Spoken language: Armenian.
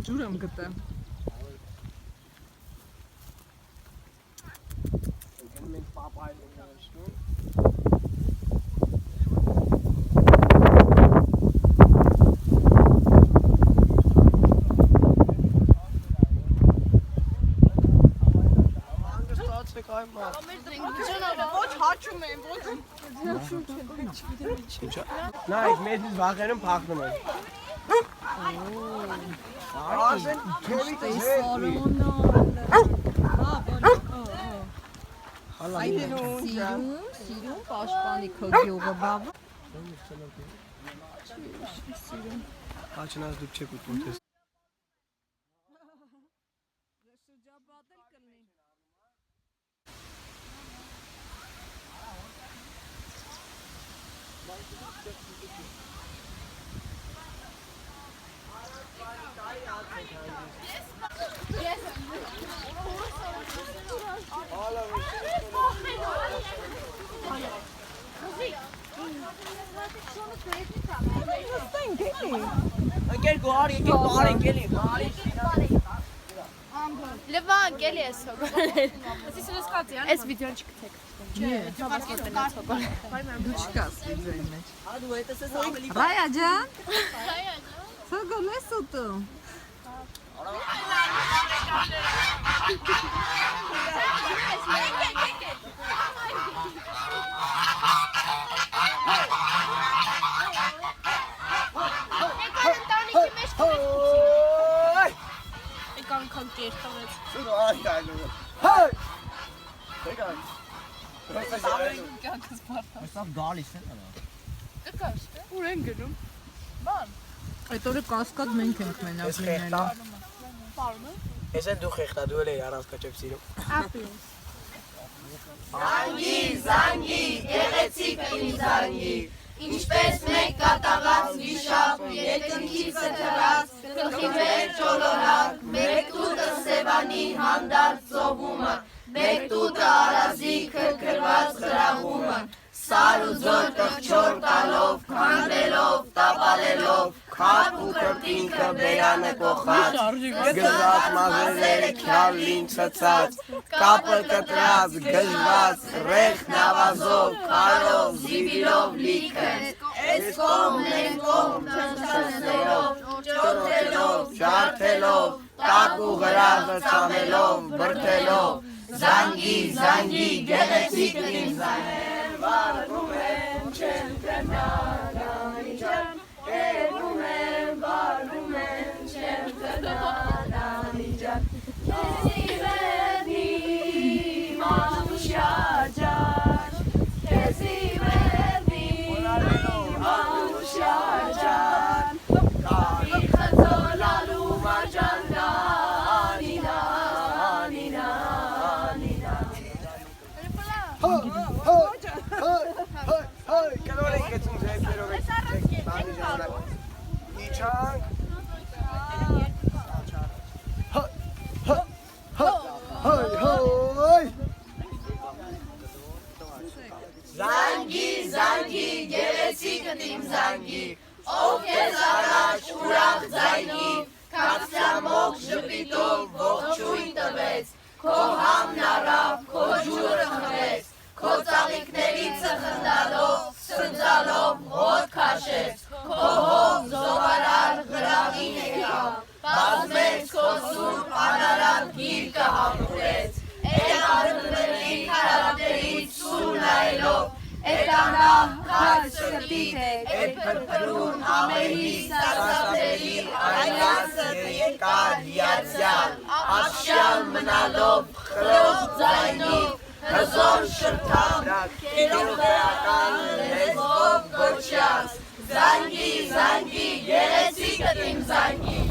ջուր եմ գտել։ Մենք պապայել ենք նշնում։ Ոչ հաճում են, ոչ Նայեք, մեզից վաղերում փախնում են։ Ասեն քևից Սիրում պաշտպանի քո գյուղը բավը։ Աչնաս դուք չեք ուտում թես։ Եկել գոհար, եկել գոհար, եկել եմ։ Լևան, գելի ես հոգորել։ Այս վիդեոն չկթեք։ Դու չկաս վիդեոյի մեջ։ Ռայա ջան։ Սոգոլ ես ուտում։ Կանքան կերտվեց։ Հայ։ Այստեղ գալիս են արա։ Ուր են գնում։ Այդ օրը կասկադ մենք ենք մենակ լինելու։ Ես են դու խեղտա, դու էլ էի առանցքաչեպ սիրում։ Զանգի, գեղեցիկ իմ զանգի, ինչպես մեկ կատաղած վիշապ, երկնքիցը թրած, գլխի մեր ճոլորակ, մեկ տուտը սևանի հանդարտ ծովումը, մեկ տուտը արազի քրքրված գրաղումը, սար ու ձոր կղճոր տալով, քանդելով, տապալելով, քապ ու կրտինքը բերանը կողած, Գզած մազերը քյալ լին ցծած, կապը կտրած, գժված, ռեխ նավազով, քարով, զիվիրով լիքը, այս կողմն են կողմ թնչացնելով, ճոթելով, ջարդելով, տակ ու գրաղը ծամելով, բրդելով, զանգի, զանգի, գեղեցիկ իմ զանգեր, վարվում եմ, չեմ կնալ, անիջան, երվում եմ, վարվում եմ, չեմ կնալ, անիջան, քեզի վերնի, մանուշյա ջան, քեզի վերնի, մանուշյա ջան, կավի խծոլալու մաջան, անինա, անինա, անինա, Հայ, կնոր ենք եծում զեպերով եք իչանք Հայ Զանգի, զանգի, գեղեցիկն իմ զանգի Ով կեզ առաջ ուրախ ձայնի Կացյամոք ժպիտով ողջույն տվեց Քո համն առավ, քո ջուրը խմեց Քո ծաղիկներից խնդալով, սրձալով հոտ քաշեց, քո հով զովարար գրավին եկավ, բազմեց քո սուրբ անարատ գիրկը համուրեց, էտ արմների քարատերից սուր նայելով, էտ անահ քար շրտիկ, էտ պրպրուն ամերի սարսափելի այլացը երկար հիացյալ, աշյալ մնալով խրող ձայնով, Հզոր շրթամ, կերովեական լեզվով գոչյաց, Զանգի, զանգի, գեղեցիկդ իմ զանգի